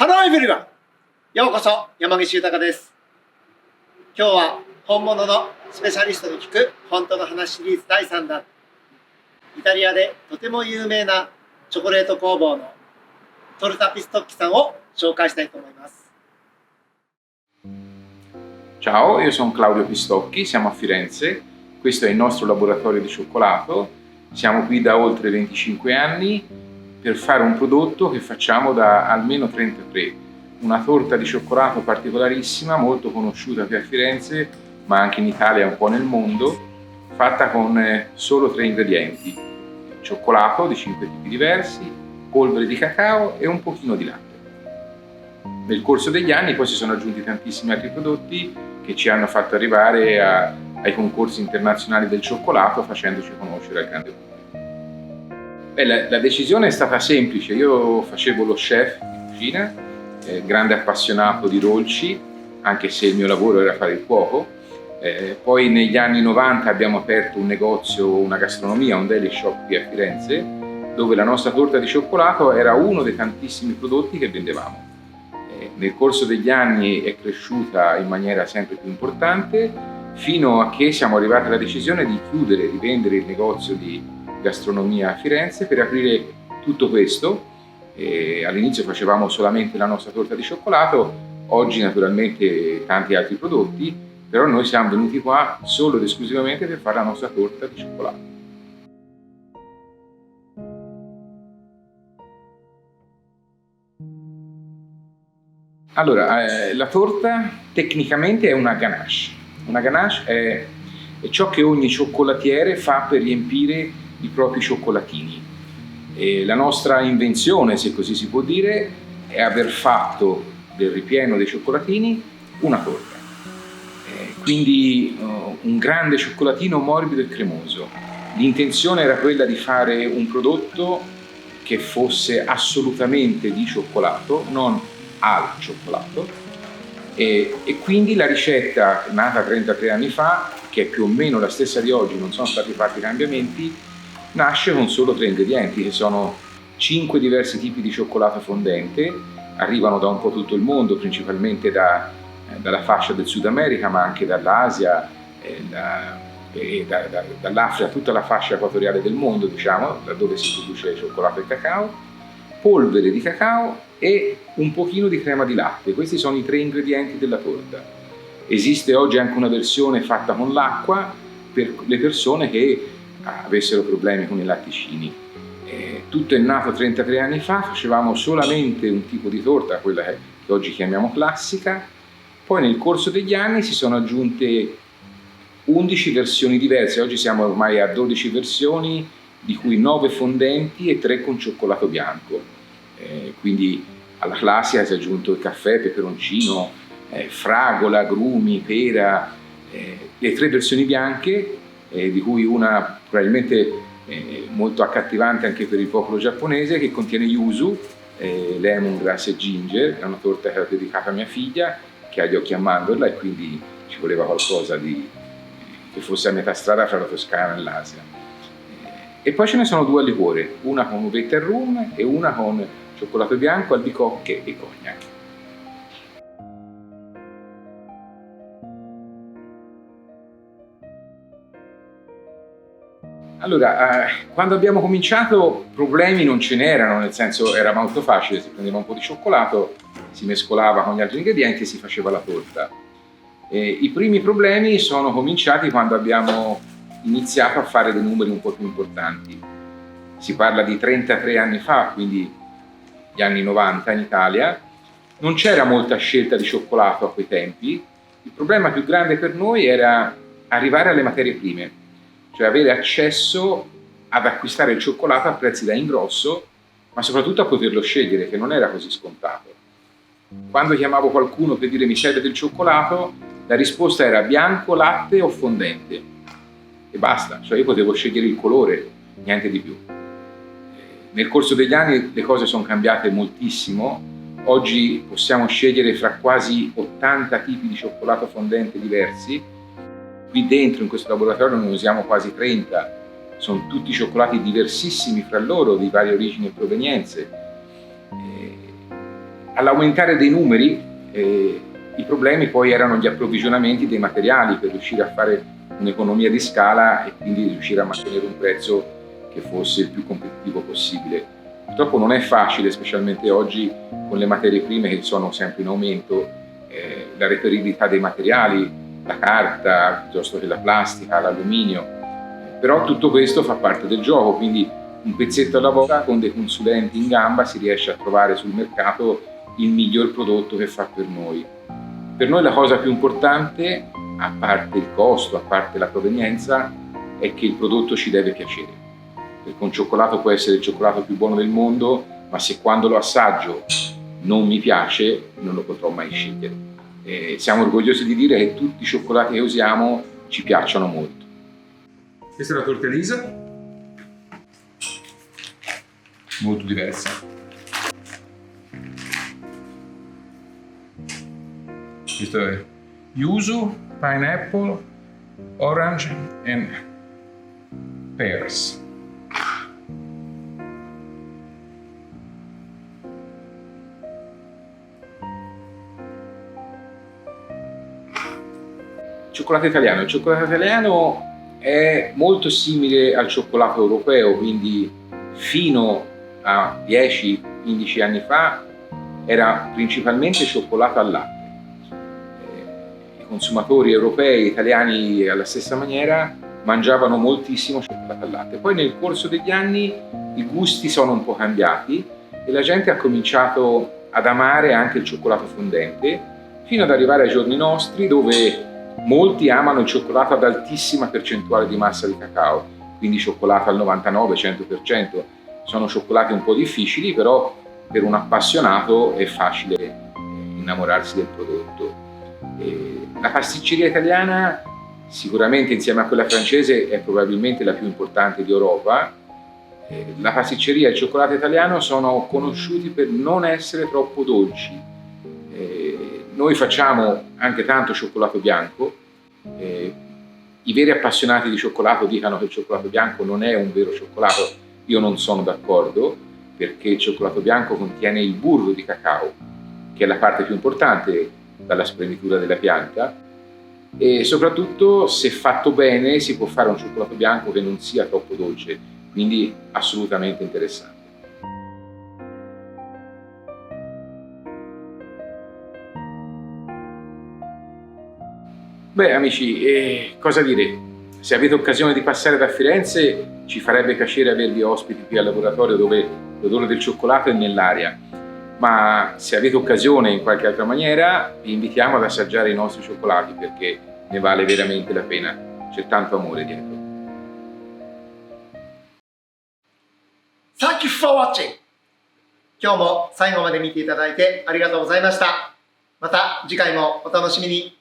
Hello everyone! ようこそ山岸豊です。今日は本物のスペシャリストに聞く本当の話シリーズ第3弾。イタリアでとても有名なチョコレート工房のトルタピストッキさんを紹介したいと思います。Ciao, io sono Claudio Pistocchi, siamo a Firenze, questo è il nostro laboratorio di cioccolato, siamo qui da oltre 25 anni per fare un prodotto che facciamo da almeno 33, una torta di cioccolato particolarissima, molto conosciuta qui a Firenze, ma anche in Italia e un po' nel mondo, fatta con solo 3 ingredienti: cioccolato di 5 tipi diversi, polvere di cacao e un pochino di latte. Nel corso degli anni poi si sono aggiunti tantissimi altri prodotti che ci hanno fatto arrivare ai concorsi internazionali del cioccolato, facendoci conoscere al grande pubblico. La decisione è stata semplice. Io facevo lo chef di cucina, grande appassionato di dolci, anche se il mio lavoro era fare il cuoco. Poi negli anni 90 abbiamo aperto un negozio, una gastronomia, un deli shop qui a Firenze, dove la nostra torta di cioccolato era uno dei tantissimi prodotti che vendevamo. Nel corso degli anni è cresciuta in maniera sempre più importante, fino a che siamo arrivati alla decisione di chiudere, di vendere il negozio di gastronomia a Firenze per aprire tutto questo. All'inizio facevamo solamente la nostra torta di cioccolato, oggi naturalmente tanti altri prodotti, però noi siamo venuti qua solo ed esclusivamente per fare la nostra torta di cioccolato. Allora, la torta tecnicamente è una ganache. Una ganache è ciò che ogni cioccolatiere fa per riempire i propri cioccolatini. La nostra invenzione, se così si può dire, è aver fatto del ripieno dei cioccolatini una torta. Quindi un grande cioccolatino morbido e cremoso. L'intenzione era quella di fare un prodotto che fosse assolutamente di cioccolato, non al cioccolato, e quindi la ricetta nata 33 anni fa, che è più o meno la stessa di oggi, non sono stati fatti cambiamenti, nasce con solo 3 ingredienti, che sono 5 diversi tipi di cioccolato fondente, arrivano da un po' tutto il mondo, principalmente dalla fascia del Sud America, ma anche dall'Asia dall'Africa, tutta la fascia equatoriale del mondo, diciamo, da dove si produce cioccolato e cacao, polvere di cacao e un pochino di crema di latte. Questi sono i 3 ingredienti della torta. Esiste oggi anche una versione fatta con l'acqua per le persone che avessero problemi con i latticini. Tutto è nato 33 anni fa, facevamo solamente un tipo di torta, quella che oggi chiamiamo classica. Poi nel corso degli anni si sono aggiunte 11 versioni diverse, oggi siamo ormai a 12 versioni, di cui 9 fondenti e 3 con cioccolato bianco. Quindi alla classica si è aggiunto il caffè, peperoncino, fragola, agrumi, pera, le 3 versioni bianche, di cui una probabilmente molto accattivante anche per il popolo giapponese, che contiene yuzu, lemongrass e ginger. È una torta che ho dedicata a mia figlia, che ha gli occhi a mandorla, e quindi ci voleva qualcosa che fosse a metà strada fra la Toscana e l'Asia. E poi ce ne sono 2 al liquore, una con uvetta e rum e una con cioccolato bianco, albicocche e cognac. Allora, quando abbiamo cominciato problemi non ce n'erano, nel senso era molto facile, si prendeva un po' di cioccolato, si mescolava con gli altri ingredienti e si faceva la torta. I primi problemi sono cominciati quando abbiamo iniziato a fare dei numeri un po' più importanti. Si parla di 33 anni fa, quindi gli anni 90 in Italia. Non c'era molta scelta di cioccolato a quei tempi. Il problema più grande per noi era arrivare alle materie prime, cioè avere accesso ad acquistare il cioccolato a prezzi da ingrosso, ma soprattutto a poterlo scegliere, che non era così scontato. Quando chiamavo qualcuno per dire mi serve del cioccolato, la risposta era bianco, latte o fondente. E basta, cioè io potevo scegliere il colore, niente di più. Nel corso degli anni le cose sono cambiate moltissimo. Oggi possiamo scegliere fra quasi 80 tipi di cioccolato fondente diversi. Qui dentro in questo laboratorio ne usiamo quasi 30, sono tutti cioccolati diversissimi fra loro, di varie origini e provenienze. All'aumentare dei numeri, i problemi poi erano gli approvvigionamenti dei materiali per riuscire a fare un'economia di scala e quindi riuscire a mantenere un prezzo che fosse il più competitivo possibile. Purtroppo non è facile, specialmente oggi con le materie prime che sono sempre in aumento, la reperibilità dei materiali, la carta piuttosto che la plastica, l'alluminio, però tutto questo fa parte del gioco, quindi un pezzetto alla volta con dei consulenti in gamba si riesce a trovare sul mercato il miglior prodotto che fa per noi. Per noi la cosa più importante, a parte il costo, a parte la provenienza, è che il prodotto ci deve piacere. Perché un cioccolato può essere il cioccolato più buono del mondo, ma se quando lo assaggio non mi piace, non lo potrò mai scegliere. Siamo orgogliosi di dire che tutti i cioccolati che usiamo ci piacciono molto. Questa è la torta Elisa, molto diversa. Questo è yuzu, pineapple, orange and pears. Cioccolato italiano. Il cioccolato italiano è molto simile al cioccolato europeo, quindi fino a 10-15 anni fa era principalmente cioccolato al latte. I consumatori europei e italiani alla stessa maniera mangiavano moltissimo cioccolato al latte. Poi nel corso degli anni i gusti sono un po' cambiati e la gente ha cominciato ad amare anche il cioccolato fondente, fino ad arrivare ai giorni nostri dove molti amano il cioccolato ad altissima percentuale di massa di cacao, quindi cioccolato al 99-100%. Sono cioccolati un po' difficili, però per un appassionato è facile innamorarsi del prodotto. La pasticceria italiana, sicuramente insieme a quella francese, è probabilmente la più importante d'Europa. La pasticceria e il cioccolato italiano sono conosciuti per non essere troppo dolci. Noi facciamo anche tanto cioccolato bianco. I veri appassionati di cioccolato dicono che il cioccolato bianco non è un vero cioccolato. Io non sono d'accordo, perché il cioccolato bianco contiene il burro di cacao, che è la parte più importante dalla spremitura della pianta, e soprattutto, se fatto bene, si può fare un cioccolato bianco che non sia troppo dolce, quindi assolutamente interessante. Beh, amici, cosa dire? Se avete occasione di passare da Firenze, ci farebbe piacere avervi ospiti qui al laboratorio, dove l'odore del cioccolato è nell'aria. Ma se avete occasione in qualche altra maniera, vi invitiamo ad assaggiare i nostri cioccolati, perché ne vale veramente la pena. C'è tanto amore dietro. Thank you for watching! 今日も最後まで見ていただいてありがとうございました。また次回もお楽しみに。